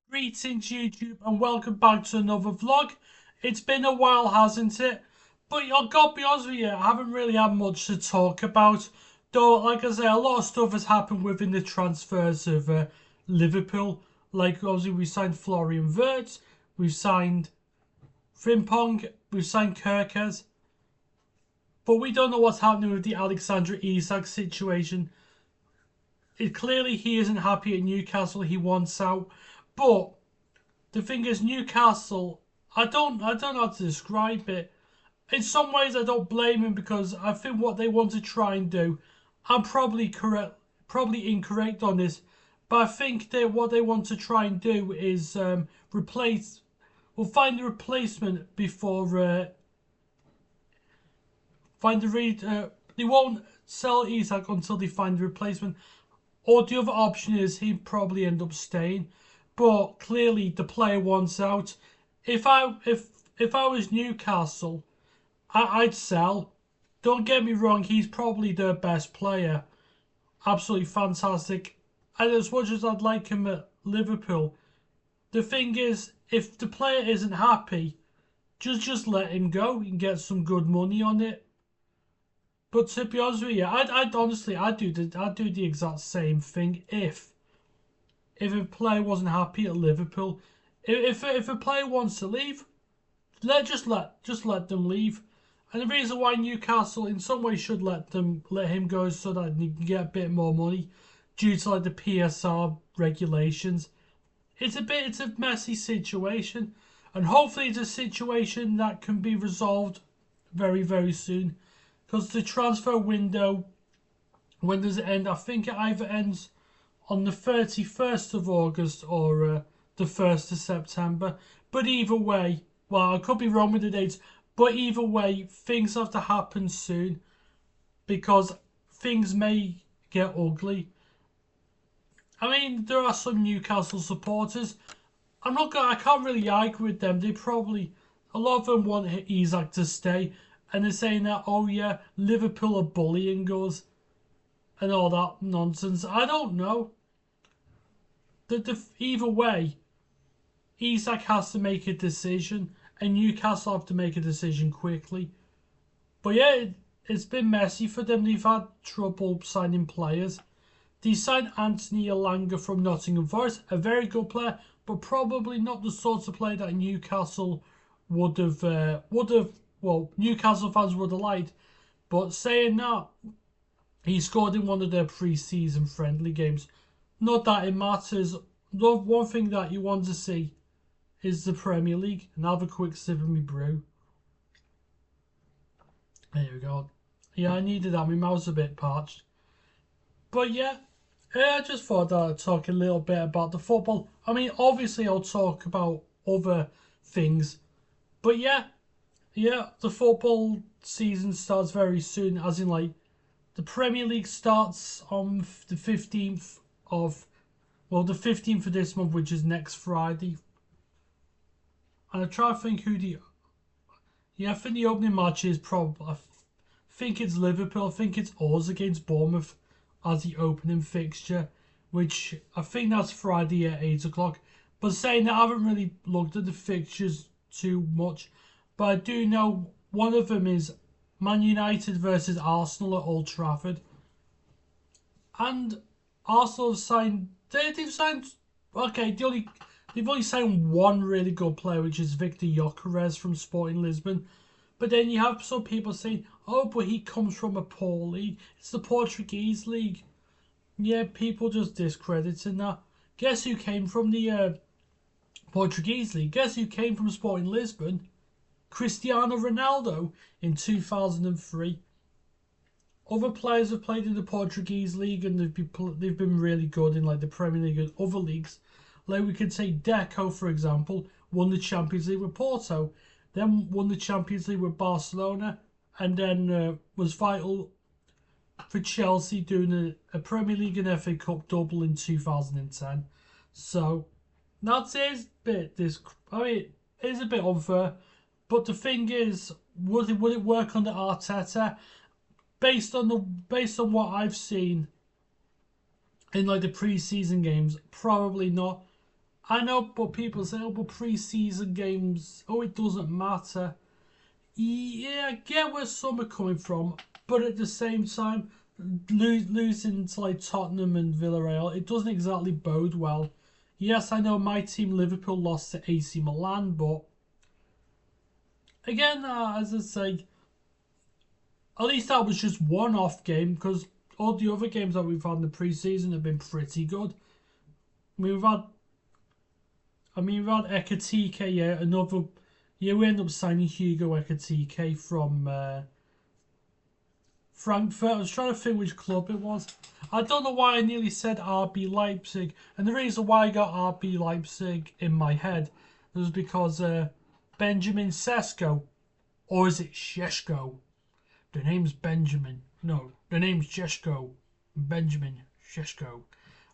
Greetings YouTube and welcome back to another vlog. It's been a while, hasn't it? But I've got to be honest with you, I haven't really had much to talk about. Though, like I say, a lot of stuff has happened within the transfers of Liverpool. Like, obviously, we signed Florian Wirtz, we've signed Frimpong, we've signed Kirkes. But we don't know what's happening with the Alexander Isak situation. Clearly, he isn't happy at Newcastle, he wants out. But the thing is, Newcastle, I don't know how to describe it. In some ways, I don't blame him because I think what they want to try and do, I'm probably incorrect on this, but I think that what they want to try and do is find a replacement before they won't sell Isak until they find a replacement. Or the other option is he'd probably end up staying. But clearly the player wants out. If I was Newcastle, I'd sell. Don't get me wrong, he's probably their best player. Absolutely fantastic. And as much as I'd like him at Liverpool, the thing is, if the player isn't happy, just let him go and get some good money on it. But to be honest with you, I'd honestly I'd do the exact same thing if a player wasn't happy at Liverpool. If a player wants to leave, just let them leave. And the reason why Newcastle in some way should let him go is so that he can get a bit more money due to like the PSR regulations. It's a messy situation, and hopefully it's a situation that can be resolved very, very soon. Because the transfer window, when does it end? I think it either ends on the 31st of August or the 1st of September. But either way, well, I could be wrong with the dates, but either way, things have to happen soon because things may get ugly. I mean, there are some Newcastle supporters. I can't really argue with them. A lot of them want Isak to stay. And they're saying that, oh yeah, Liverpool are bullying us and all that nonsense. I don't know. Either way, Isak has to make a decision and Newcastle have to make a decision quickly. But yeah, it's been messy for them. They've had trouble signing players. They signed Anthony Elanga from Nottingham Forest, a very good player, but probably not the sort of player that Newcastle would have Newcastle fans would have liked. But saying that, he scored in one of their pre-season friendly games. Not that it matters. The one thing that you want to see is the Premier League. And have a quick sip of my brew. There we go. Yeah, I needed that. My mouth's a bit parched. But yeah, I just thought I'd talk a little bit about the football. I mean, obviously I'll talk about other things. But yeah, the football season starts very soon, as in like the Premier League starts on the 15th of this month, which is next Friday. And I try to think I think the opening match is I think it's Liverpool. I think it's us against Bournemouth as the opening fixture, which I think that's Friday at 8 o'clock. But saying that, I haven't really looked at the fixtures too much. But I do know one of them is Man United versus Arsenal at Old Trafford. And Arsenal have signed... They've signed... Okay, they've only signed one really good player, which is Victor Gyökeres from Sporting Lisbon. But then you have some people saying, oh, but he comes from a poor league. It's the Portuguese league. Yeah, people just discrediting that. Guess who came from the Portuguese league? Guess who came from Sporting Lisbon? Cristiano Ronaldo in 2003. Other players have played in the Portuguese league and they've been really good in like the Premier League and other leagues. Like we could say Deco, for example, won the Champions League with Porto, then won the Champions League with Barcelona, and then was vital for Chelsea doing a Premier League and FA Cup double in 2010. So that's a bit it's a bit unfair. But the thing is, would it work under Arteta? Based on what I've seen in like the pre-season games, probably not. I know, but people say, oh, but pre-season games, oh, it doesn't matter. Yeah, I get where some are coming from, but at the same time, losing to like Tottenham and Villarreal, it doesn't exactly bode well. Yes, I know my team Liverpool lost to AC Milan, but again, as I say, at least that was just one-off game because all the other games that we've had in the pre-season have been pretty good. We've had we've had Ekatike, yeah, another. Yeah, we end up signing Hugo Ekatike from Frankfurt. I was trying to think which club it was. I don't know why I nearly said RB Leipzig, and the reason why I got RB Leipzig in my head was because Benjamin Sesko, or is it Sheshko? The name's Benjamin. No, the name's Sheshko. Benjamin Sheshko.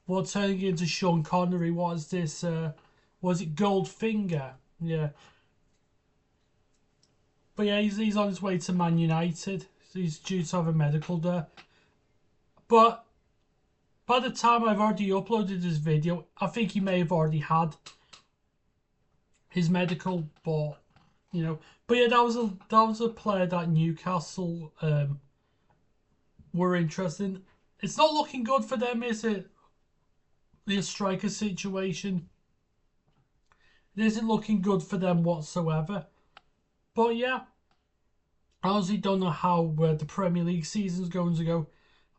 Well, turning into Sean Connery, was this? Was it Goldfinger? Yeah. But yeah, he's on his way to Man United. He's due to have a medical there. But by the time I've already uploaded this video, I think he may have already had his medical. But you know, but yeah, that was a player that Newcastle were interested in. It's not looking good for them, is it? The striker situation. It isn't looking good for them whatsoever. But yeah, I honestly don't know how the Premier League season's going to go.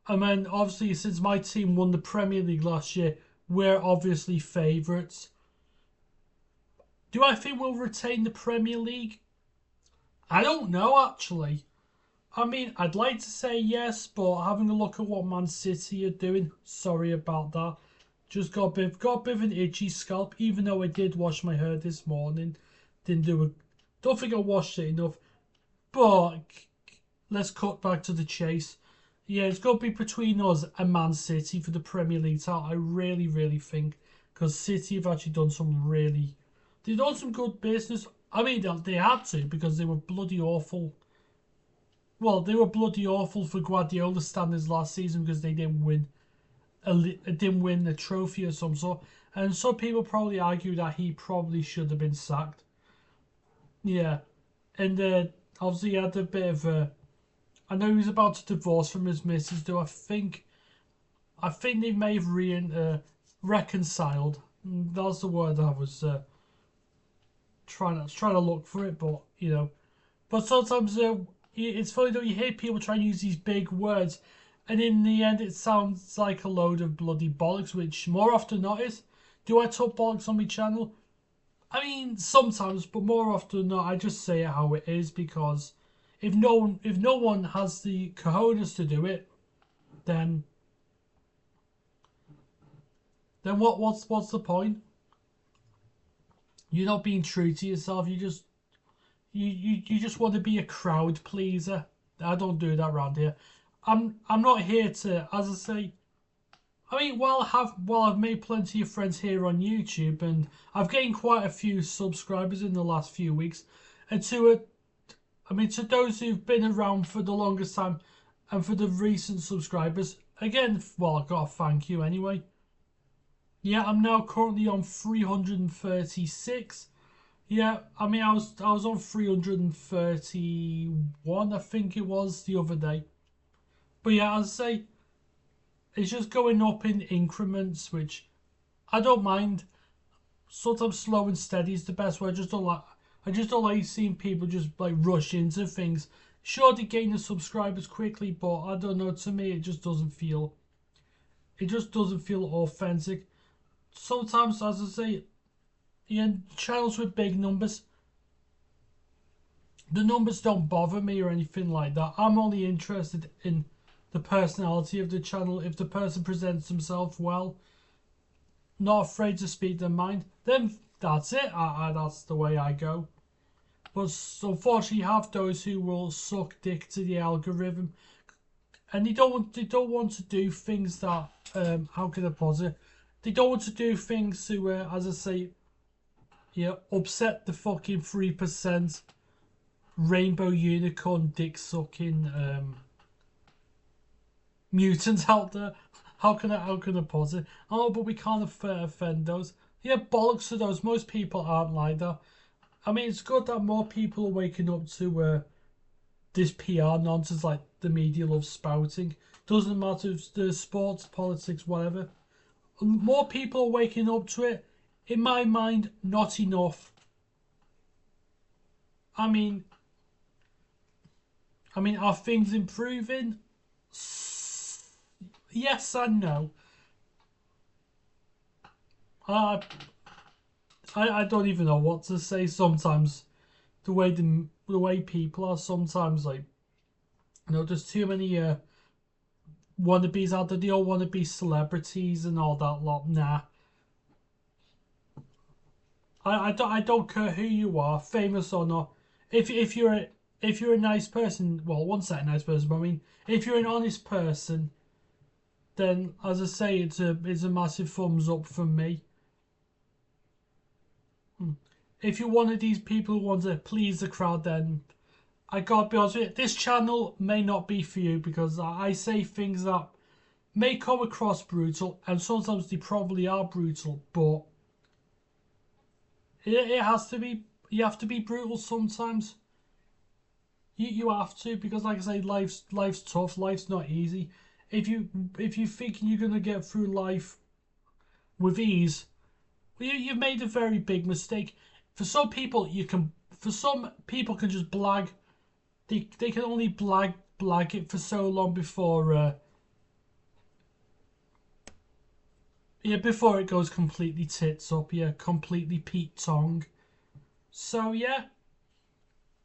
I mean, obviously, since my team won the Premier League last year, we're obviously favourites. Do I think we'll retain the Premier League? I don't know, actually. I mean, I'd like to say yes, but having a look at what Man City are doing, sorry about that. Just got a bit of an itchy scalp, even though I did wash my hair this morning. Don't think I washed it enough. But let's cut back to the chase. Yeah, it's got to be between us and Man City for the Premier League title. I really, really think, because City have actually done they've done some good business. I mean, they had to because they were bloody awful. Well, they were bloody awful for Guardiola standards last season because they didn't win a trophy of some sort. And some people probably argue that he probably should have been sacked. Yeah, and obviously he had a bit of a. I know he was about to divorce from his missus. Do I think they may have reconciled. That's the word I was trying to look for it, but you know. But sometimes it's funny though, you hear people try and use these big words, and in the end it sounds like a load of bloody bollocks, which more often than not is. Do I talk bollocks on my channel? I mean, sometimes, but more often than not, I just say it how it is because if no one has the cojones to do it, then what's the point? You're not being true to yourself. You just want to be a crowd pleaser. I don't do that around here. I'm not here to, as I say. I mean, while I've made plenty of friends here on YouTube, and I've gained quite a few subscribers in the last few weeks, and to those who've been around for the longest time, and for the recent subscribers, again, well, I've got to thank you anyway. Yeah, I'm now currently on 336. Yeah, I mean, I was on 331, I think it was the other day. But yeah, as I say, it's just going up in increments, which I don't mind. Sometimes slow and steady is the best way. I just don't like seeing people just like rush into things. Sure, they gain the subscribers quickly, but I don't know. To me, it just doesn't feel authentic. Sometimes, as I say, channels with big numbers, the numbers don't bother me or anything like that. I'm only interested in the personality of the channel. If the person presents themselves well, not afraid to speak their mind, then that's it. That's the way I go. But unfortunately, you have those who will suck dick to the algorithm, and they don't want to do things that how can I put it? They don't want to do things to as I say, upset the fucking 3% rainbow unicorn dick sucking mutants out there. How can I put it? Oh, but we can't offend those. Yeah, bollocks to those. Most people aren't like that. I mean, it's good that more people are waking up to this PR nonsense like the media loves spouting. Doesn't matter if it's the sports, politics, whatever. More people are waking up to it. In my mind, not enough. I mean, are things improving? Yes and no. I I don't even know what to say. Sometimes the way people are. Sometimes like there's too many wannabes out there. They all want to be celebrities and all that lot. Nah, I don't care who you are, famous or not. If you're a nice person, well, one say a nice person, but I mean, if you're an honest person, then as I say, it's a massive thumbs up from me. If you're one of these people who want to please the crowd, then I gotta be honest with you, this channel may not be for you because I say things that may come across brutal, and sometimes they probably are brutal, but it has to be. You have to be brutal sometimes. You have to because, like I say, life's tough. Life's not easy. If you think you're gonna get through life with ease, well, you've made a very big mistake. For some people, you can. For some people, can just blag. They can only blag it for so long before yeah, before it goes completely tits up, yeah, completely Pete Tong. So yeah,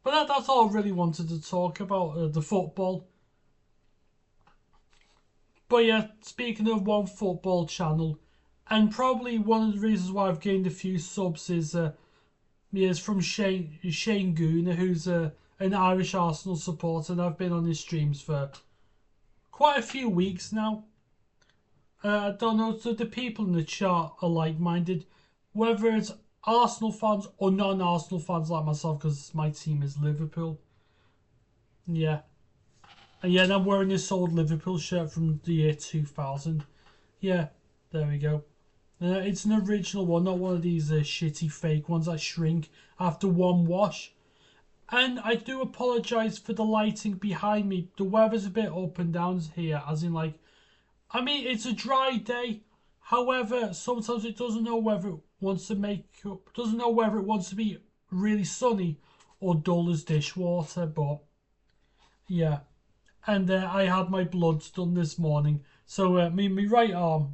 but that's all I really wanted to talk about, the football. But yeah, speaking of one football channel, and probably one of the reasons why I've gained a few subs is from Shane Gooner, who's an Irish Arsenal supporter, and I've been on his streams for quite a few weeks now. I don't know, so the people in the chat are like-minded, whether it's Arsenal fans or non-Arsenal fans like myself, because my team is Liverpool. Yeah, and yeah, and I'm wearing this old Liverpool shirt from the year 2000. Yeah, there we go. It's an original one, not one of these shitty fake ones that shrink after one wash. And I do apologise for the lighting behind me. The weather's a bit up and down here, as in like, I mean, it's a dry day. However, sometimes it doesn't know whether it wants to doesn't know whether it wants to be really sunny or dull as dishwater. But yeah, and I had my bloods done this morning. So me right arm,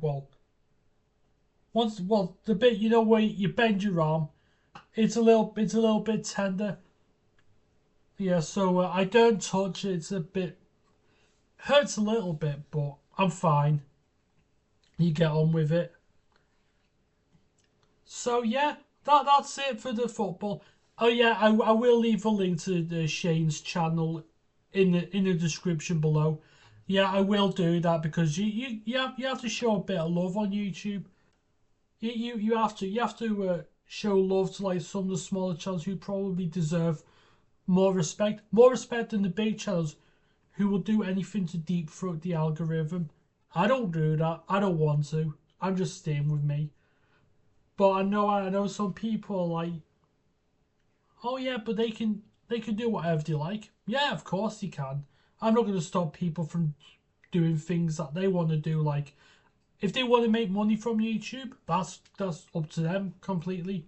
the bit where you bend your arm, it's a little bit tender. Yeah, so I don't touch it. It's a bit hurts a little bit, but I'm fine. You get on with it. So yeah, that's it for the football. Oh yeah, I will leave a link to Shane's channel in the description below. Yeah, I will do that because you have to show a bit of love on YouTube. You have to show love to like some of the smaller channels who probably deserve more respect than the big channels who will do anything to deep throat the algorithm. I don't do that. I don't want to. I'm just staying with me. But I know some people are like, oh yeah, but they can do whatever they like. Yeah, of course they can. I'm not going to stop people from doing things that they want to do. Like, if they want to make money from YouTube, that's up to them completely.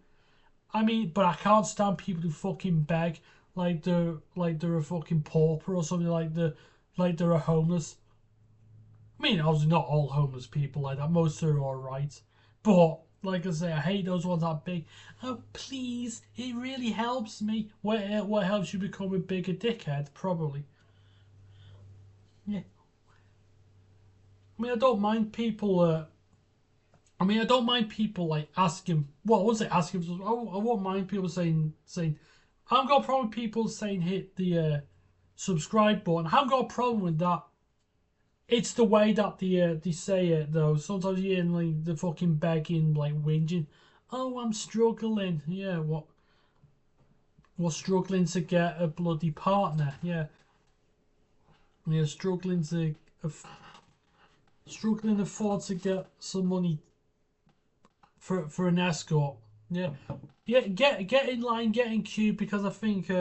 I mean, but I can't stand people who fucking beg like they're a fucking pauper or something like they're a homeless. I mean, obviously not all homeless people like that. Most are alright. But, like I say, I hate those ones that big. Oh, please, it really helps me. What helps you become a bigger dickhead? Probably. Yeah. I mean, I don't mind people, I don't mind people, like, asking, well, I wouldn't say asking, I won't mind people saying, I haven't got a problem with people saying hit the subscribe button. I haven't got a problem with that. It's the way that they say it though. Sometimes you're in like the fucking begging, like whinging. Oh, I'm struggling. Yeah, what? We're struggling to get a bloody partner. Yeah, yeah, struggling to afford to get some money for an escort. Yeah, yeah. Get in line, get in queue because I think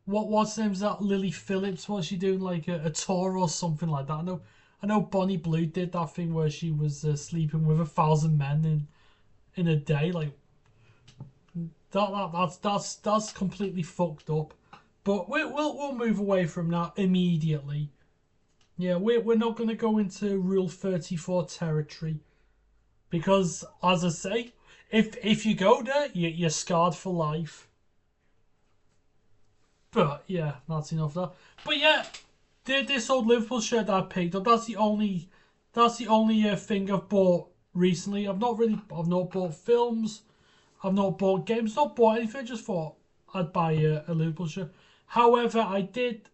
what's name's that Lily Phillips? Was she doing like a tour or something like that? I know Bonnie Blue did that thing where she was sleeping with 1,000 men in a day. Like that's completely fucked up. But we'll move away from that immediately. Yeah, we're not going to go into Rule 34 territory because, as I say, if you go there, you're scarred for life. But yeah, that's enough of that. But yeah, this old Liverpool shirt that I picked up, that's the only thing I've bought recently. I've not bought films, I've not bought games, not bought anything. I just thought I'd buy a Liverpool shirt. However, I did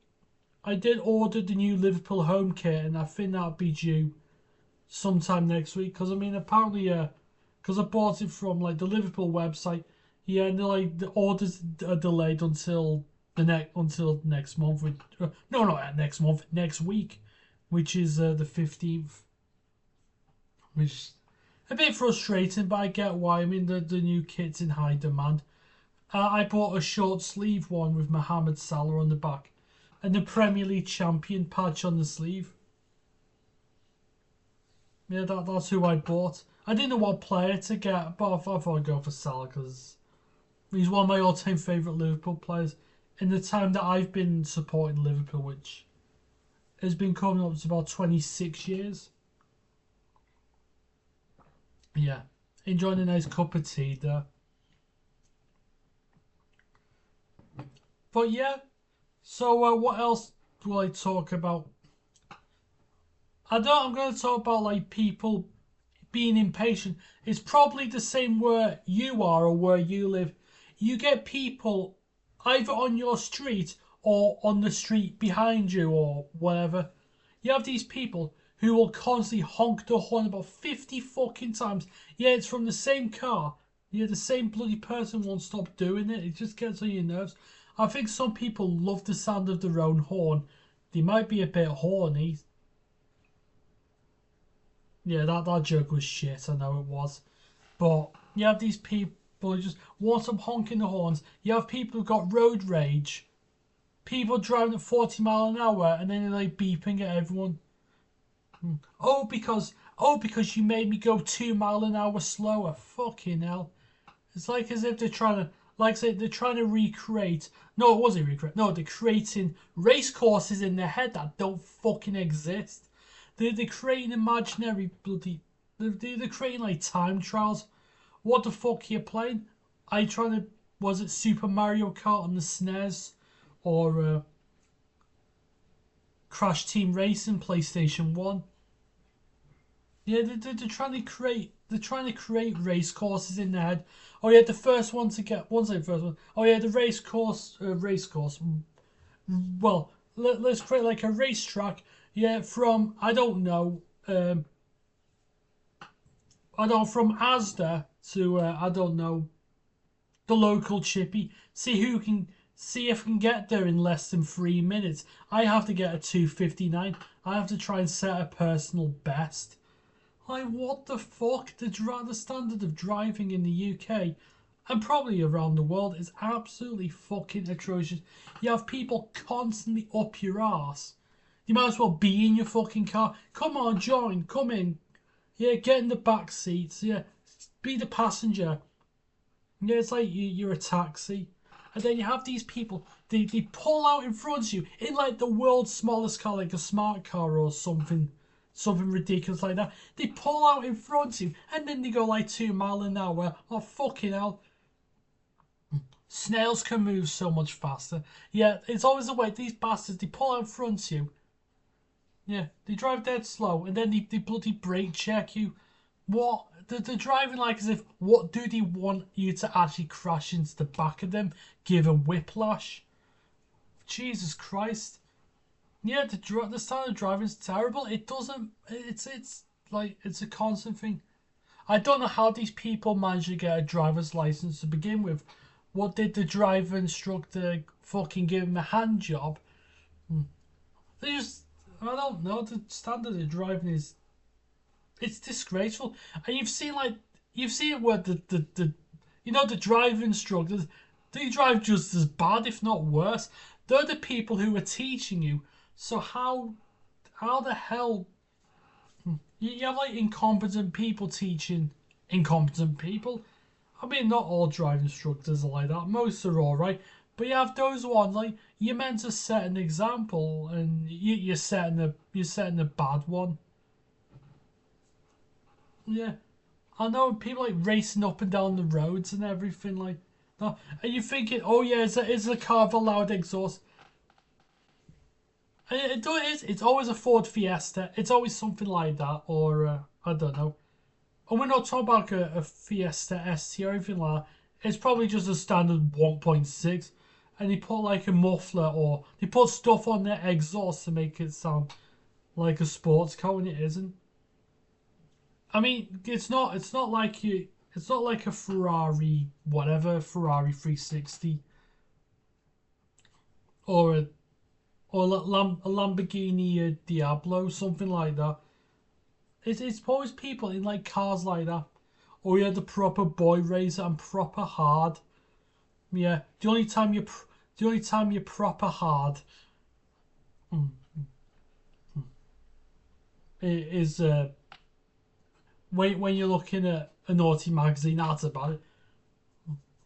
order the new Liverpool home kit, and I think that'll be due sometime next week. Because I mean, apparently, because I bought it from like the Liverpool website, yeah, and like the orders are delayed until next month. Which, no, not next month, next week, which is the 15th. Which is a bit frustrating, but I get why. I mean, the new kit's in high demand. I bought a short sleeve one with Mohamed Salah on the back and the Premier League champion patch on the sleeve. Yeah, that's who I bought. I didn't know what player to get, but I thought I'd go for Salah because he's one of my all-time favourite Liverpool players. In the time that I've been supporting Liverpool, which has been coming up to about 26 years. Yeah, enjoying a nice cup of tea there. But yeah, so what else will I talk about? I'm going to talk about like people being impatient. It's probably the same where you are or where you live. You get people either on your street or on the street behind you or whatever. You have these people who will constantly honk the horn about 50 fucking times. Yeah, it's from the same car. Yeah, the same bloody person won't stop doing it. It just gets on your nerves. I think some people love the sound of their own horn. They might be a bit horny. Yeah, that joke was shit. I know it was. But you have these people who just want some honking the horns. You have people who've got road rage. People driving at 40 mile an hour and then they're like beeping at everyone. Oh because you made me go 2 mile an hour slower. Fucking hell. It's like as if they're trying to say they're trying to recreate. No, it wasn't recreate. No, they're creating race courses in their head that don't fucking exist. They're creating imaginary bloody. They're creating like time trials. What the fuck are you playing? Are you trying to? Was it Super Mario Kart on the SNES, or Crash Team Racing PlayStation 1? Yeah, they're trying to create. They're trying to create race courses in their head. Oh yeah, the first one to get. Once the first one. Oh yeah, the race course. Race course. Well, let's create like a racetrack. Yeah, from I don't know. From Asda to I don't know, the local chippy. See if I can get there in less than 3 minutes. I have to get a 2:59. I have to try and set a personal best. Like what the fuck? The standard of driving in the UK and probably around the world is absolutely fucking atrocious. You have people constantly up your ass. You might as well be in your fucking car. Come on, join. Come in. Yeah, get in the back seats. Yeah, be the passenger. Yeah, it's like you're a taxi. And then you have these people, they pull out in front of you in like the world's smallest car, like a smart car or something ridiculous like that. They pull out in front of you and then they go like 2 mile an hour. Oh, fucking hell. Snails can move so much faster. Yeah, it's always the way. These bastards, they pull out in front of you. Yeah, they drive dead slow and then they bloody brake check you. What? They're driving like as if, what do they want you to actually crash into the back of them? Give them whiplash? Jesus Christ. Yeah, the style of driving is terrible. It doesn't, it's like, it's a constant thing. I don't know how these people manage to get a driver's license to begin with. What did the driver instructor fucking give him a hand job? They just, I don't know, the standard of driving is, it's disgraceful. And you've seen it where the you know, the driving instructors, they drive just as bad, if not worse. They're the people who are teaching you. So how the hell you have like incompetent people teaching incompetent people? I mean, not all driving instructors are like that. Most are all right, but you have those ones like you're meant to set an example, and you're setting a bad one. Yeah, I know people like racing up and down the roads and everything like that. And you thinking, oh yeah, is a car with a loud exhaust? It is. It's always a Ford Fiesta. It's always something like that, or I don't know. And we're not talking about a Fiesta ST or anything like that. It's probably just a standard 1.6, and they put like a muffler or they put stuff on their exhaust to make it sound like a sports car when it isn't. I mean, it's not. It's not like you. It's not like a Ferrari, whatever Ferrari 360, or a Lamborghini Diablo, something like that. It's always people in like cars like that. Oh yeah, the proper boy racer and proper hard. Yeah, the only time you're proper hard is when you're looking at a naughty magazine ads about it.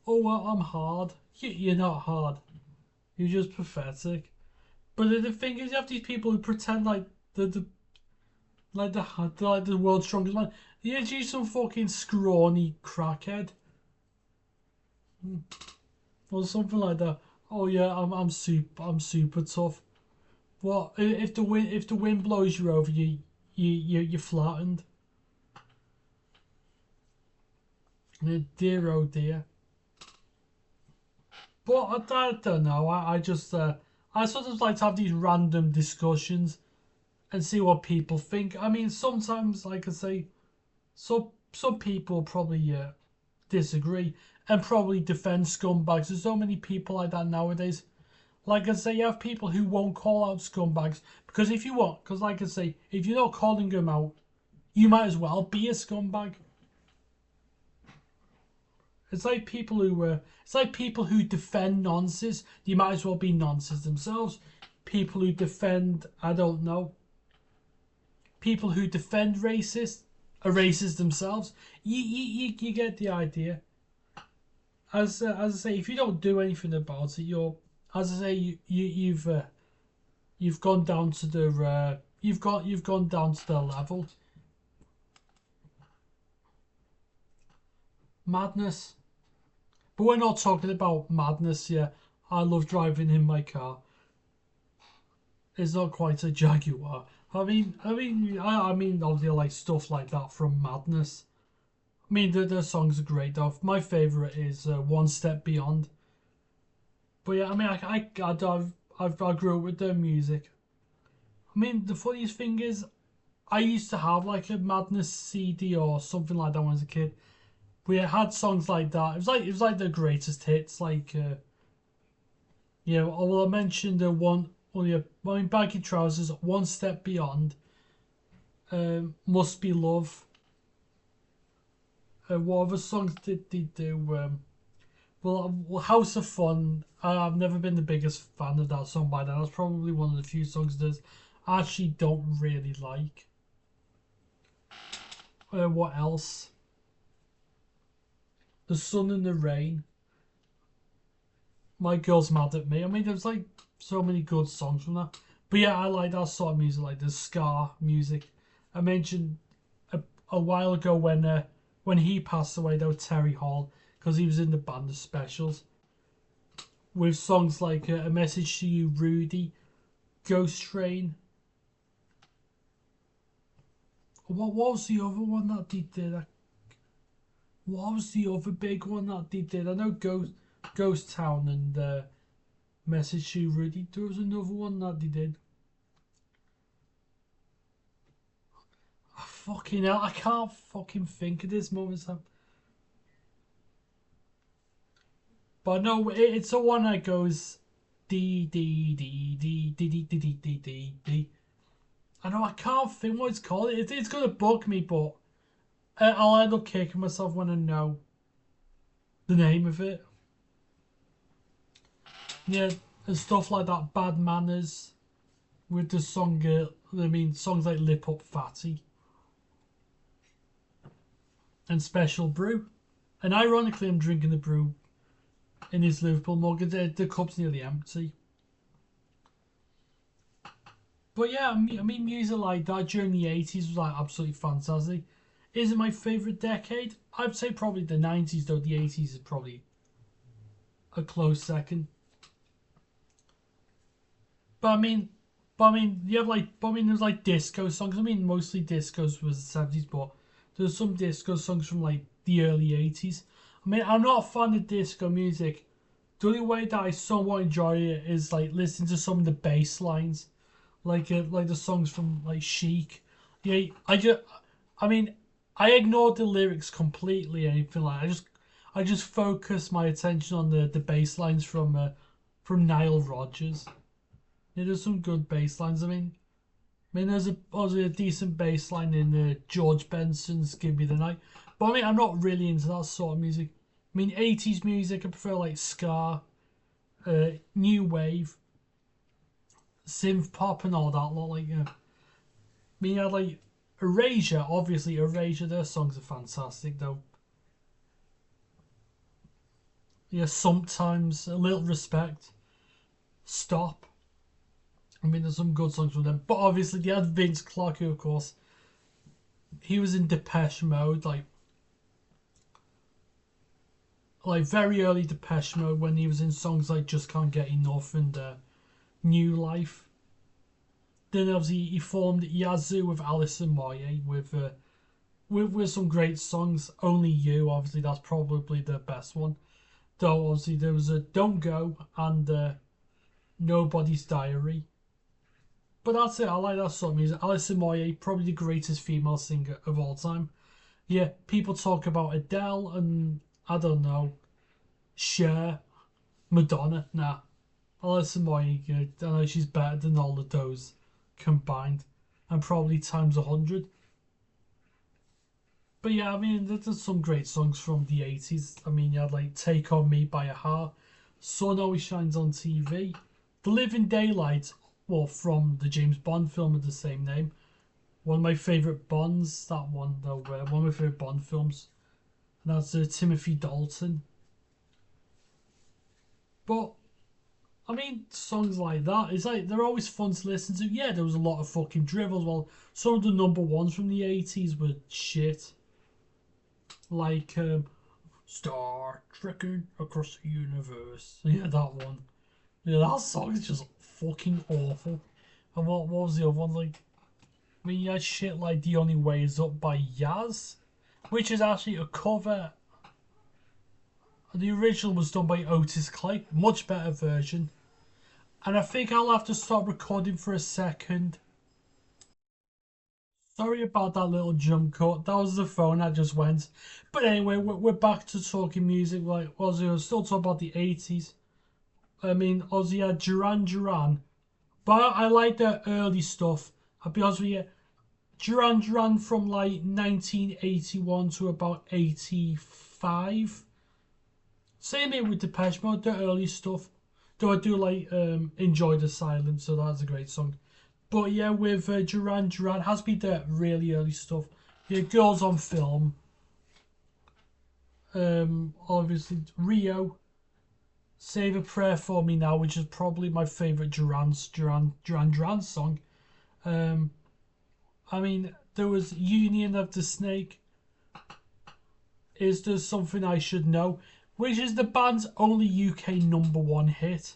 Oh well, I'm hard. You're not hard. You're just pathetic. But the thing is, you have these people who pretend like the like the world's strongest man. You're just some fucking scrawny crackhead or something like that. Oh yeah, I'm super tough. What if the wind blows you over, you're flattened. Dear oh dear. But I don't know. I just I sort of like to have these random discussions and see what people think. I mean, sometimes, like I say, some people probably disagree and probably defend scumbags. There's so many people like that nowadays. Like I say, you have people who won't call out scumbags because if you want, because like I say, if you're not calling them out, you might as well be a scumbag. It's like people who defend nonsense. You might as well be nonsense themselves. People who defend, I don't know, people who defend racists are racist themselves. You get the idea. As I say, if you don't do anything about it, you're, as I say, you've gone down to the you've gone down to the level. Madness. But we're not talking about madness here. I love driving in my car. It's not quite a Jaguar. I mean, obviously, I like stuff like that from Madness. I mean, the songs are great though. My favorite is One Step Beyond. But yeah, I mean, I grew up with their music. I mean, the funniest thing is, I used to have like a Madness CD or something like that when I was a kid. We had songs like that. It was like the greatest hits. Like, yeah. Well, I mentioned the one. Well, yeah. I mean, Baggy Trousers, One Step Beyond. Must Be Love. What other songs did they do? Well, House of Fun. I've never been the biggest fan of that song by then. That's probably one of the few songs that I actually don't really like. What else? The Sun and the Rain. My Girl's Mad at Me. I mean, there's like so many good songs from that. But yeah, I like that sort of music, like the ska music. I mentioned a while ago when he passed away, though, Terry Hall, because he was in the band of Specials. With songs like A Message to You, Rudy, Ghost Train. What was the other one that they did? What was the other big one that they did? I know Ghost Town and Message to Rudy. There was another one that they did. Oh, fucking hell, I can't fucking think of this moment. But no, it's the one that goes D D D D D D D D D D D. I know I can't think what it's called. It's gonna bug me, but I'll end up kicking myself when I know the name of it. Yeah, and stuff like that. Bad Manners with the song. Songs like Lip Up Fatty and Special Brew. And ironically, I'm drinking the brew in his Liverpool mug. The cup's nearly empty. But yeah, I mean, music like that during the 80s was like absolutely fantastic. Is it my favourite decade? I'd say probably the 90s, though the 80s is probably a close second. But you have like, there's like disco songs. I mean, mostly discos was the 70s, but there's some disco songs from like the early 80s. I mean, I'm not a fan of disco music. The only way that I somewhat enjoy it is like listening to some of the bass lines, like the songs from like Chic. Yeah, I mean, I ignored the lyrics completely. Anything like I just focus my attention on the bass lines from Nile Rodgers. Yeah, there's some good bass lines. There's a decent bass line in George Benson's "Give Me the Night," but I mean, I'm not really into that sort of music. I mean, 80s music, I prefer like ska, new wave, synth pop, and all that lot. I like Erasure. Obviously, Erasure. Their songs are fantastic, though. Yeah, sometimes a little respect. Stop. I mean, there's some good songs from them, but obviously they had Vince Clarke, who, of course, he was in Depeche Mode, like very early Depeche Mode when he was in songs like Just Can't Get Enough and New Life. Then obviously he formed Yazoo with Alison Moyet with some great songs. Only You, obviously that's probably the best one. Though obviously there was a Don't Go and Nobody's Diary. But that's it. I like that sort of music. Alison Moyet, probably the greatest female singer of all time. Yeah, people talk about Adele and I don't know, Cher, Madonna. Nah, Alison Moyet. I know she's better than all of those combined, and probably times 100. But yeah, I mean, there's some great songs from the 80s. I mean, you had like Take On Me by a-ha, Sun Always Shines on TV, The Living Daylights, well, from the James Bond film of the same name. One of my favourite Bonds, that one though, one of my favourite Bond films. And that's Timothy Dalton. But, I mean, songs like that, it's like, they're always fun to listen to. Yeah, there was a lot of fucking dribbles. Well, some of the number ones from the 80s were shit. Like, Star Trekking Across the Universe. Yeah, that one. Yeah, that song is just fucking awful. And what was the other one? I mean, you had shit like The Only Way Is Up by Yaz, which is actually a cover. The original was done by Otis Clay, much better version. And I think I'll have to stop recording for a second. Sorry about that little jump cut. That was the phone that just went. But anyway, we're back to talking music. Like, Ozzy was still talking about the 80s. I mean, Ozzy had Duran Duran. But I like the early stuff. I'll be honest with you. Duran Duran from like 1981 to about 85. Same here with Depeche Mode, the early stuff. Though I do like Enjoy the Silence, so that's a great song. But yeah, with Duran Duran, has been the really early stuff. Yeah, Girls on Film. Obviously, Rio. Save a Prayer for Me Now, which is probably my favourite Duran song. I mean, there was Union of the Snake. Is There Something I Should Know, which is the band's only UK number one hit,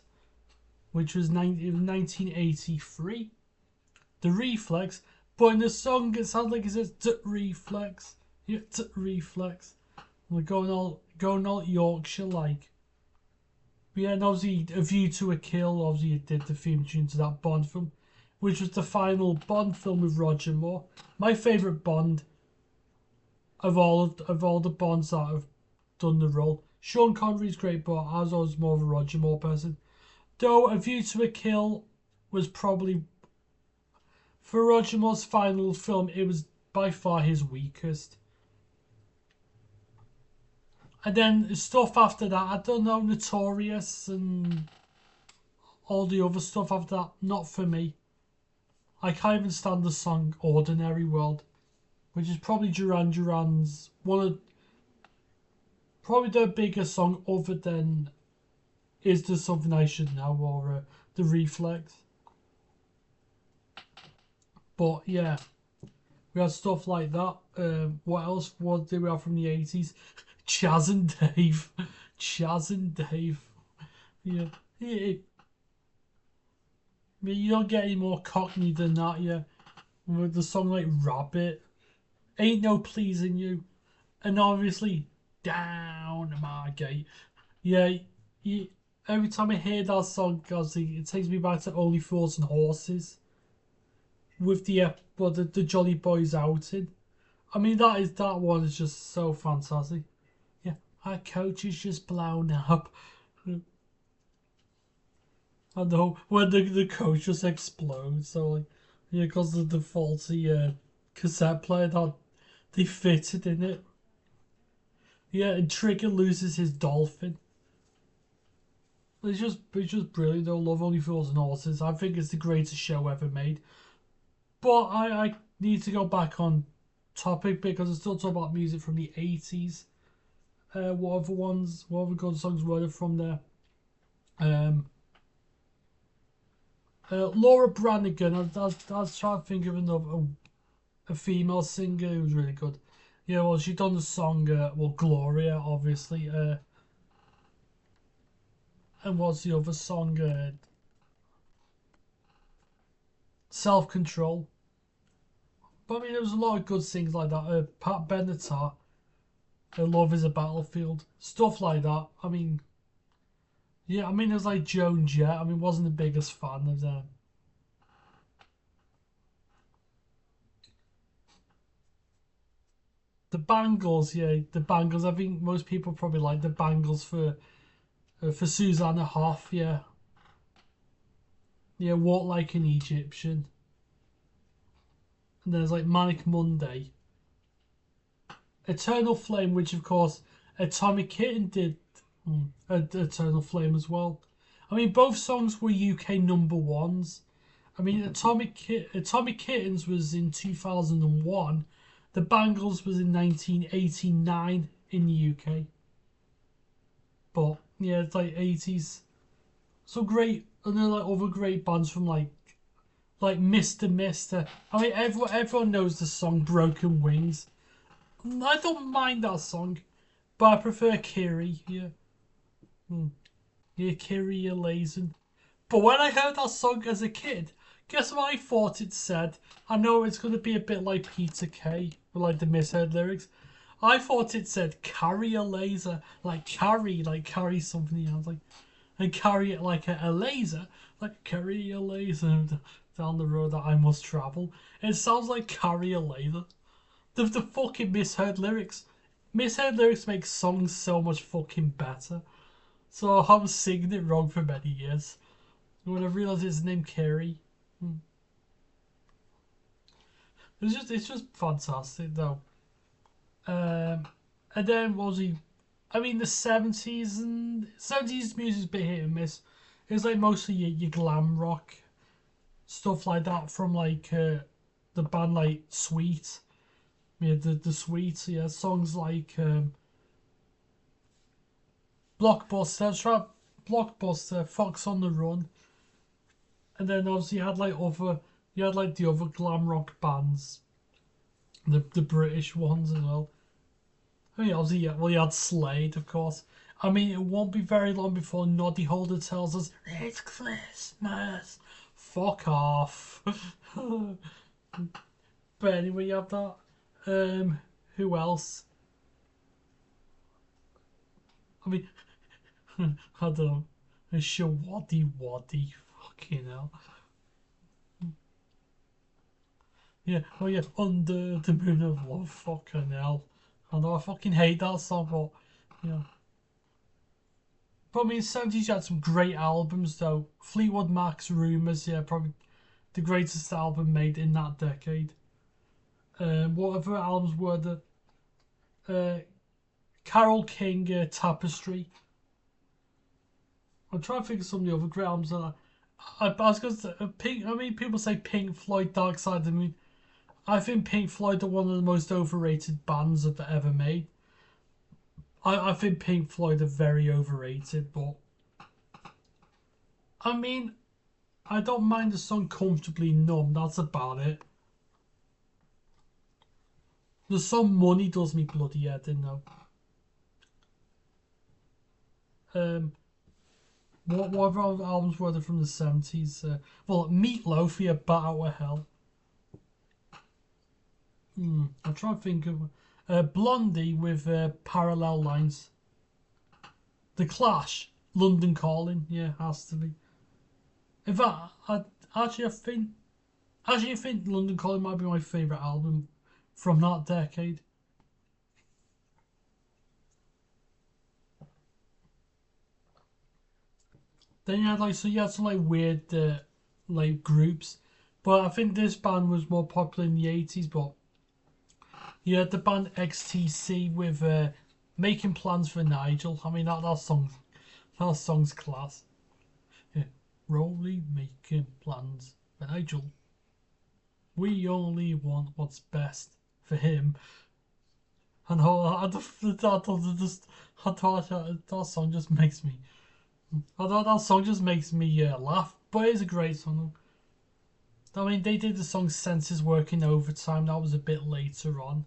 which was 1983. The Reflex, but in the song it sounds like it says Reflex. Yeah, Reflex. We're going all Yorkshire like. But yeah, and obviously A View to a Kill, obviously it did the theme tune to that Bond film, which was the final Bond film with Roger Moore. My favourite Bond of all the Bonds that have done the role. Sean Connery's great, but as I was more of a Roger Moore person. Though A View to a Kill was probably, for Roger Moore's final film, it was by far his weakest. And then stuff after that, I don't know, Notorious and all the other stuff after that, not for me. I can't even stand the song Ordinary World, which is probably Duran Duran's probably their biggest song other than Is There Something I Should Know or The Reflex. But yeah, we had stuff like that. What else? What did we have from the 80s? Chaz and Dave. Chaz and Dave. Yeah. Yeah. I mean, you don't get any more cockney than that, yeah. With the song like Rabbit, Ain't No Pleasing You, and obviously Down my Gate. Yeah, you, every time I hear that song, it takes me back to Only Fools and Horses with the Jolly Boys outing. I mean, that one is just so fantastic. Yeah, our coach is just blown up. I know when the coach just explodes. So like, yeah, because of the faulty cassette player that they fitted in it. Yeah, and Trigger loses his dolphin. It's just brilliant. I love Only Fools and Horses. I think it's the greatest show ever made. But I need to go back on topic because I still talk about music from the 80s. What other good songs were there from there? Um, Laura Branigan. I was trying to think of a female singer who was really good. Yeah, well, she done the song, Gloria, obviously. And what's the other song? Self Control. But I mean, there was a lot of good things like that. Pat Benatar, Love is a Battlefield. Stuff like that. I mean, yeah, I mean, it was like Joan Jett. I mean, wasn't the biggest fan of them. The Bangles, yeah, the Bangles. I think most people probably like the Bangles for Susanna Hoff, yeah. Yeah, Walk Like an Egyptian. And there's like Manic Monday. Eternal Flame, which of course Atomic Kitten did Eternal Flame as well. I mean, both songs were UK number ones. I mean, Atomic Kittens was in 2001. The Bangles was in 1989 in the UK. But yeah, it's like 80s. So great, and then like other great bands from like Mr. Mister. I mean, everyone knows the song Broken Wings. I don't mind that song, but I prefer Kiri. Yeah, yeah, Kiri Lazen. But when I heard that song as a kid, guess what I thought it said? I know it's going to be a bit like Peter Kay, with like the misheard lyrics. I thought it said carry a laser, like carry something else, like and carry it like a laser, like carry a laser down the road that I must travel. It sounds like carry a laser. The fucking misheard lyrics. Misheard lyrics make songs so much fucking better. So I was singing it wrong for many years. When I realised it's named Kerry. It's just fantastic though. And then what was he? I mean the 70s music's a bit hit and miss. It was like mostly your glam rock stuff like that from like the band like Sweet. Yeah, the Sweets, yeah, songs like Blockbuster, Fox on the Run, and then obviously you had like the other glam rock bands, the British ones as well. I mean, obviously, yeah, well, you had Slade, of course. I mean, it won't be very long before Noddy Holder tells us it's Christmas. Fuck off. But anyway, you have that. Who else? I mean, I don't know. Shawaddy Waddy. Fucking hell. Yeah, oh yeah, Under the Moon of Love. Fucking hell. I know, I fucking hate that song, but, you know. But I mean, 70s had some great albums, though. Fleetwood Mac's Rumours, yeah, probably the greatest album made in that decade. What other albums were there? Carole King, Tapestry. I'm trying to think of some of the other great albums that I was going to say, Pink. I mean, people say Pink Floyd, Dark Side of the Moon. I think Pink Floyd are one of the most overrated bands I've ever made. I think Pink Floyd are very overrated, but I mean, I don't mind the song Comfortably Numb. That's about it. The song Money does me bloody head in though. What other albums were there from the 70s? Well, Meatloaf, yeah, Bat Out of Hell. I'm trying to think of Blondie with Parallel Lines. The Clash, London Calling, yeah, has to be. In fact, I think London Calling might be my favourite album from that decade. Then you had some like weird like groups, but I think this band was more popular in the 80s. But you had the band XTC with Making Plans for Nigel. I mean that song's class. Yeah. Rolly making plans for Nigel. We only want what's best for him. And that song just makes me. That song just makes me laugh. But it's a great song. I mean, they did the song Senses Working Overtime. That was a bit later on.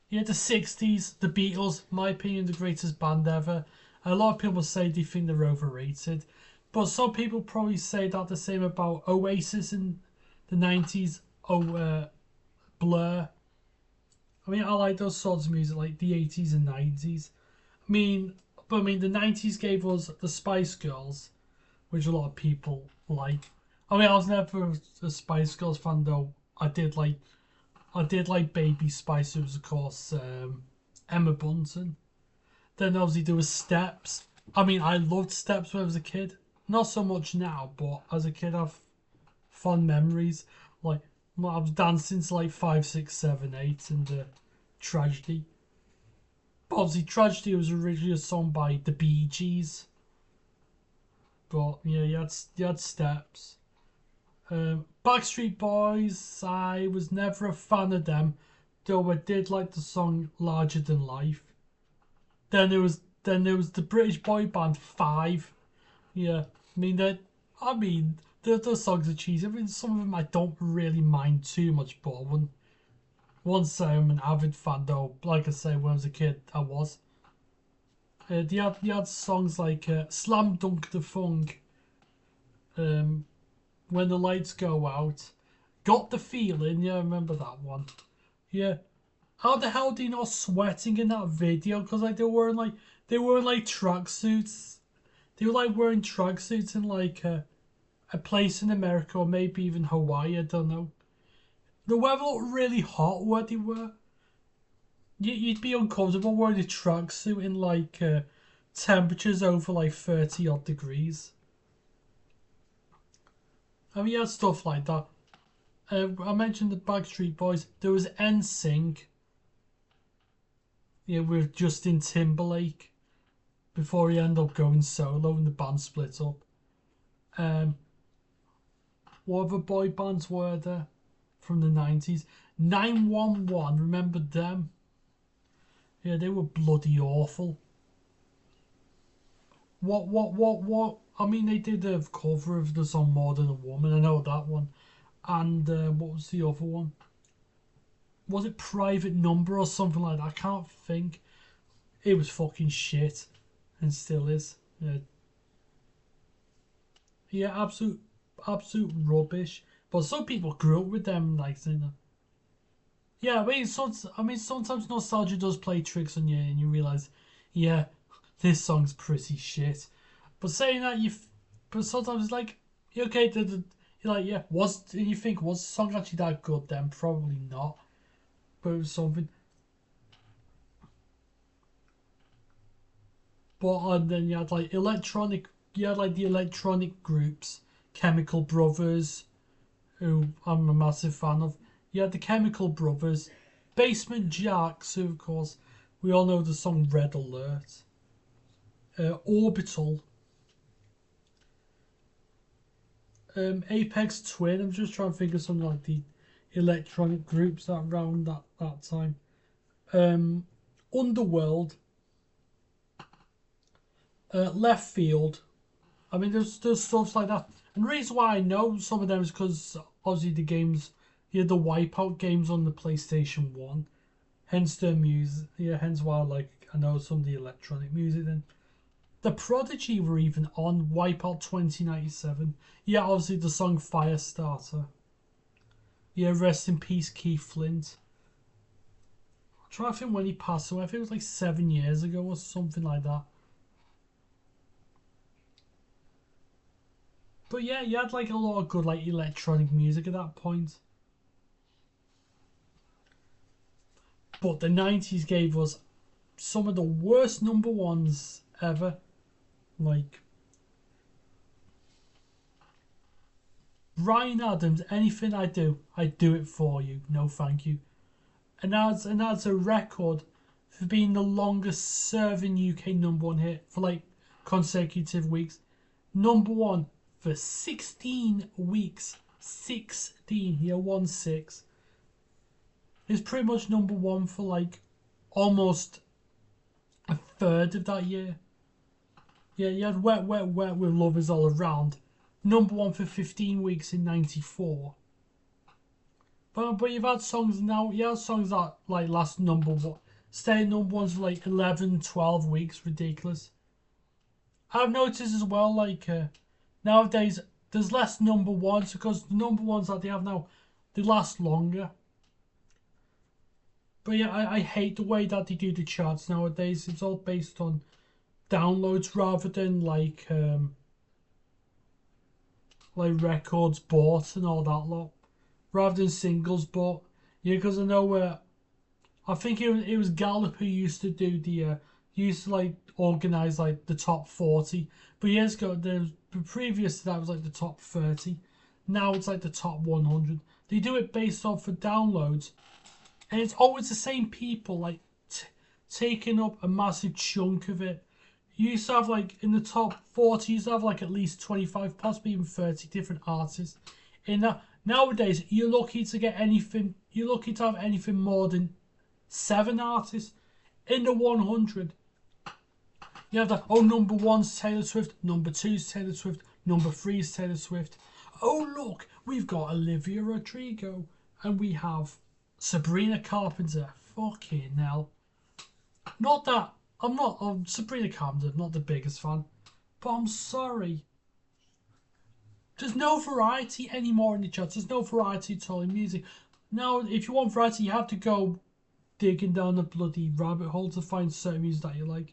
Yeah, the 60s, the Beatles, my opinion, the greatest band ever. A lot of people say they think they're overrated. But some people probably say that the same about Oasis in the 90s. Blur. I mean, I like those sorts of music, like the 80s and 90s. But the 90s gave us the Spice Girls, which a lot of people like. I mean, I was never a Spice Girls fan, though. I did like Baby Spice. It was, of course, Emma Bunton. Then obviously there was Steps. I mean, I loved Steps when I was a kid. Not so much now, but as a kid, I've fond memories. Like, I was dancing to like 5, 6, 7, 8 and Tragedy. But obviously, Tragedy was originally a song by the Bee Gees. But yeah, you had Steps. Backstreet Boys, I was never a fan of them, though I did like the song Larger Than Life. Then there was the British boy band Five. Yeah, the songs are cheesy. I mean, some of them I don't really mind too much, but once I'm an avid fan, though, like I say, when I was a kid, I was. You had songs like Slam Dunk the Funk, When the Lights Go Out, Got the Feeling, yeah, I remember that one. Yeah. How the hell do you not sweating in that video? Because like they were like tracksuits. They were like wearing tracksuits in like a place in America or maybe even Hawaii, I don't know. The weather looked really hot where they were. You'd be uncomfortable wearing a tracksuit in like temperatures over like 30 odd degrees. I mean, you had stuff like that. I mentioned the Backstreet Boys. There was NSYNC. Yeah, with Justin Timberlake before he ended up going solo and the band split up. What other boy bands were there from the 90s? 911, remember them? Yeah, they were bloody awful. What? I mean, they did a cover of the song More Than a Woman, I know that one. And what was the other one? Was it Private Number or something like that? I can't think. It was fucking shit. And still is. Yeah, absolute rubbish. But some people grew up with them, like, you know. Yeah, sometimes nostalgia does play tricks on you and you realise, yeah, this song's pretty shit. But saying that, but sometimes it's like, okay, you're like, yeah, you think, was the song actually that good then? Probably not. But it was something. But and then you had like the electronic groups, Chemical Brothers, who I'm a massive fan of. You had the Chemical Brothers, Basement Jacks, who of course We all know the song Red Alert. Orbital. Apex Twin. I'm just trying to think of something like the electronic groups that around that time. Underworld. Left Field. I mean, there's stuff like that. And the reason why I know some of them is because obviously the games, you had the Wipeout games on the PlayStation 1. Hence the music, yeah, hence why I know some of the electronic music then. The Prodigy were even on Wipeout 2097. Yeah, obviously the song Firestarter. Yeah, rest in peace Keith Flint. I'm trying to think when he passed away. I think it was like 7 years ago or something like that. But yeah, you had like a lot of good like electronic music at that point. But the 90s gave us some of the worst number ones ever. Like Ryan Adams, anything I do it for you. No thank you. And that's a record for being the longest serving UK number one hit for like consecutive weeks. Number one for 16 weeks. 16, yeah, 1-6. It's pretty much number one for like almost a third of that year. Yeah, you had Wet, Wet, Wet with Love Is All Around. Number one for 15 weeks in 94. But you've had songs now, you have songs that like last number one, stay number ones for like 11, 12 weeks, ridiculous. I've noticed as well, like nowadays there's less number ones because the number ones that they have now, they last longer. But yeah, I hate the way that they do the charts nowadays. It's all based on downloads rather than like records bought and all that lot, rather than singles bought. Yeah, because I know I think it was Gallup who used to do the used to like organize like the top 40. But years ago, there's previous to that was like the top 30. Now it's like the top 100. They do it based off of downloads, and it's always the same people like taking up a massive chunk of it. You used to have like in the top 40, you used to have like at least 25, possibly even 30 different artists. In that nowadays, you're lucky to get anything. You're lucky to have anything more than 7 artists in the 100. You have that. Oh, number one's Taylor Swift. Number two's Taylor Swift. Number three's Taylor Swift. Oh look, we've got Olivia Rodrigo, and we have Sabrina Carpenter. Fucking hell. Not that. I'm Sabrina Carpenter, not the biggest fan, but I'm sorry. There's no variety anymore in the charts. There's no variety at all in music. Now, if you want variety, you have to go digging down the bloody rabbit hole to find certain music that you like.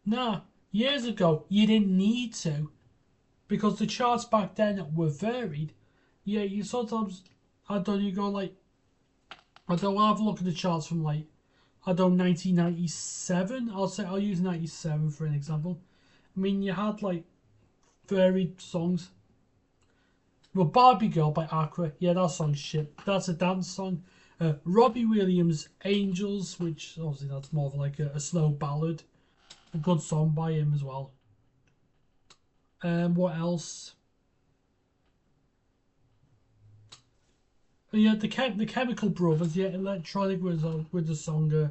Nah, years ago, you didn't need to, because the charts back then were varied. Yeah, you sometimes, you go like, I'll have a look at the charts from like, 1997. I'll use 97 for an example. I mean, you had like varied songs. Well, Barbie Girl by Aqua, yeah, that song's shit. That's a dance song. Robbie Williams' Angels, which obviously that's more of like a slow ballad. A good song by him as well. What else? Yeah, the Chemical Brothers, yeah, electronic with the song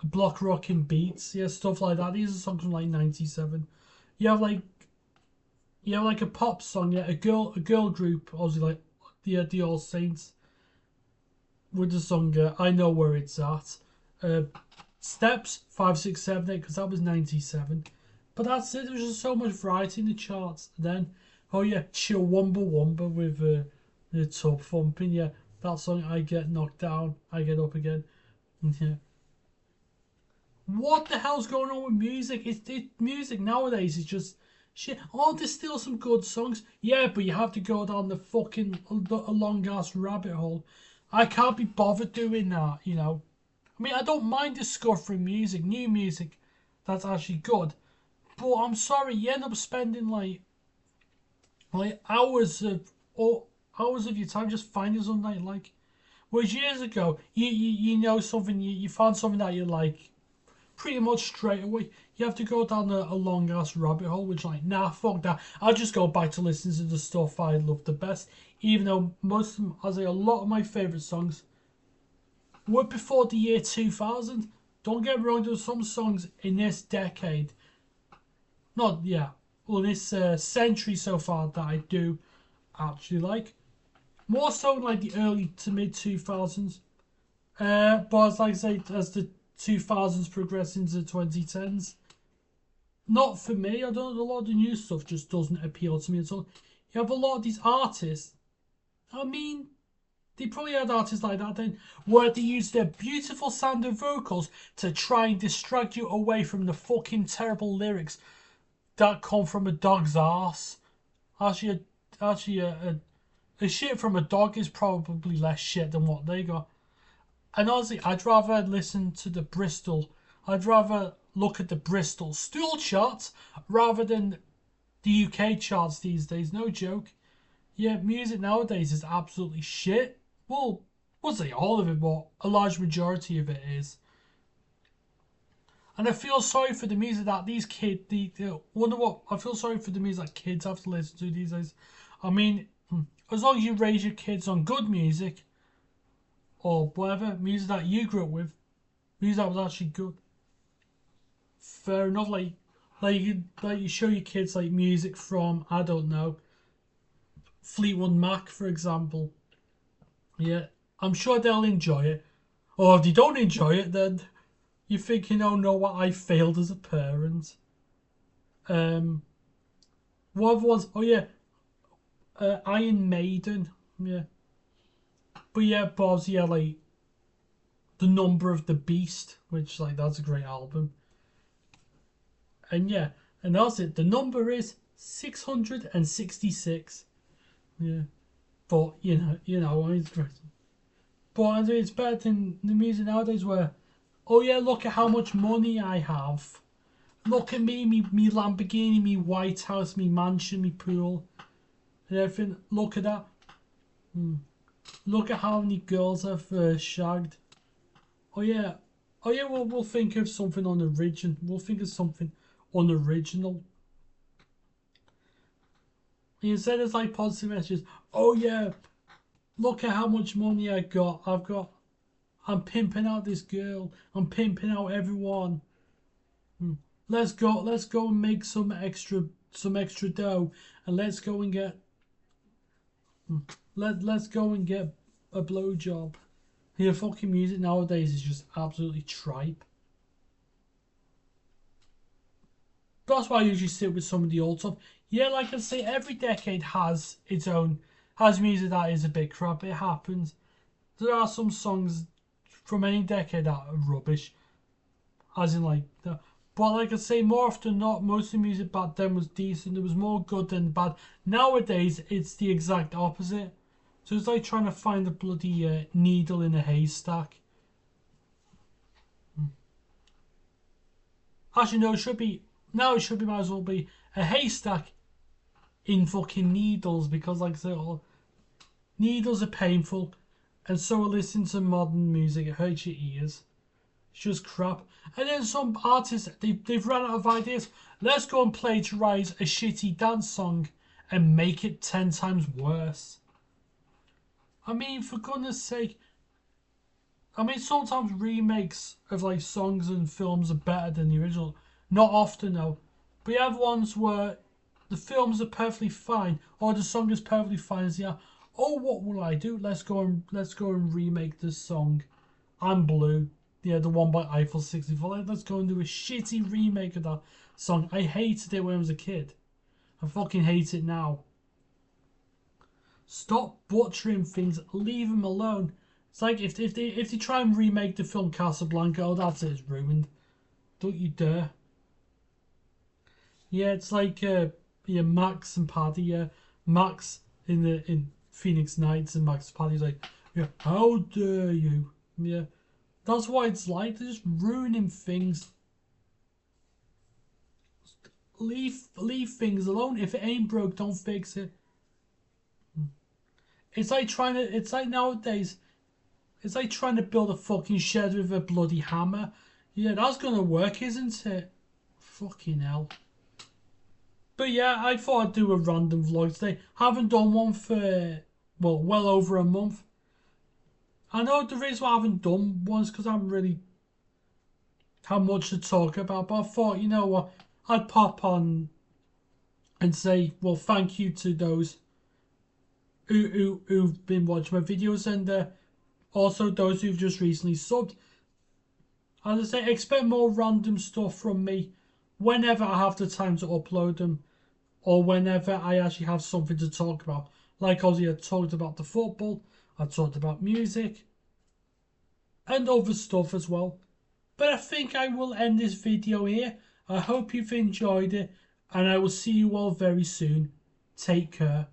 Block Rockin' Beats, yeah, stuff like that. These are songs from like 97. You have like a pop song, yeah, a girl group, obviously like the All Saints with the song I Know Where It's At. Steps 5, 6, 7, 8, because that was 97. But that's it. There's just so much variety in the charts. Then, oh yeah, Chumbawamba Wamba with the tub thumping. Yeah, that song. I get knocked down, I get up again. Yeah. What the hell's going on with music? Music nowadays is just shit. Oh, there's still some good songs. Yeah, but you have to go down the fucking a long ass rabbit hole. I can't be bothered doing that. You know. I mean, I don't mind discovering new music that's actually good. But I'm sorry, you end up spending like hours of your time just finding something that you like. Whereas years ago, you know something, you found something that you like, pretty much straight away. You have to go down a long ass rabbit hole, which like, nah, fuck that. I'll just go back to listening to the stuff I love the best. Even though most of them, I say a lot of my favourite songs were before the year 2000. Don't get me wrong, there's some songs in this decade, not, yeah, well, this century so far that I do actually like. More so like the early to mid 2000s. But as like I say, as the 2000s progress into the 2010s, not for me. I don't. A lot of the new stuff just doesn't appeal to me at all. You have a lot of these artists. I mean, they probably had artists like that then, where they use their beautiful sounding vocals to try and distract you away from the fucking terrible lyrics that come from a dog's arse. Actually, a shit from a dog is probably less shit than what they got. And honestly, I'd rather listen to the Bristol. I'd rather look at the Bristol stool charts rather than the UK charts these days. No joke. Yeah, music nowadays is absolutely shit. Well, we'll say all of it, but a large majority of it is. And I feel sorry for the music that these kids. Wonder what I feel sorry for the music that kids have to listen to these days. I mean, as long as you raise your kids on good music, or whatever music that you grew up with, music that was actually good. Fair enough. Like you show your kids like music from, I don't know, Fleetwood Mac, for example. Yeah, I'm sure they'll enjoy it. Or if they don't enjoy it, then you're thinking, oh no, what I failed as a parent. What was? Oh yeah, Iron Maiden. Yeah, but yeah, Bob's, yeah, like the Number of the Beast, which like that's a great album. And yeah, and that's it. The number is 666. Yeah, but it's great. But it's better than the music nowadays where, oh yeah, look at how much money I have. Look at me Lamborghini, me White House, me mansion, me pool, and everything. Look at that. Look at how many girls I've shagged. Oh yeah, we'll think of something unoriginal. We'll think of something unoriginal. Instead of like positive messages, oh yeah, look at how much money I got. I'm pimping out this girl. I'm pimping out everyone. Let's go and make some extra dough, and let's go and get let's go and get a blowjob. Your fucking music nowadays is just absolutely tripe. That's why I usually sit with some of the old stuff. Yeah, like I say, every decade has its own has music that is a bit crap. It happens. There are some songs from any decade that are rubbish, as in like that. But like I say, more often than not, most of the music back then was decent. There was more good than bad. Nowadays, it's the exact opposite. So it's like trying to find a bloody needle in a haystack. Actually, no, it should be might as well be a haystack in fucking needles, because like I say, needles are painful, and so listening to modern music, it hurts your ears. It's just crap. And then some artists, they've run out of ideas. Let's go and plagiarise a shitty dance song and make it 10 times worse. I mean, for goodness sake. I mean, sometimes remakes of like songs and films are better than the original. Not often though. But you have ones where the films are perfectly fine, or the song is perfectly fine. As yeah, oh, what will I do? Let's go and remake this song. I'm Blue. Yeah, the one by Eiffel 64. Let's go and do a shitty remake of that song. I hated it when I was a kid. I fucking hate it now. Stop butchering things. Leave them alone. It's like if they try and remake the film Casablanca, oh, that's it. It's ruined. Don't you dare. Yeah, it's like Max and Paddy. Yeah, Max in Phoenix Nights, and Max Paddy's like, yeah, how dare you? Yeah, that's what it's like. They're just ruining things. Leave things alone. If it ain't broke, don't fix it. It's like nowadays. It's like trying to build a fucking shed with a bloody hammer. Yeah, that's gonna work, isn't it? Fucking hell. But yeah, I thought I'd do a random vlog today. Haven't done one for, well over a month. I know the reason why I haven't done one is because I haven't really had much to talk about. But I thought, you know what, I'd pop on and say, well, thank you to those who've been watching my videos, and also those who've just recently subbed. As I say, expect more random stuff from me whenever I have the time to upload them, or whenever I actually have something to talk about. Like obviously I talked about the football, I talked about music, and other stuff as well. But I think I will end this video here. I hope you've enjoyed it, and I will see you all very soon. Take care.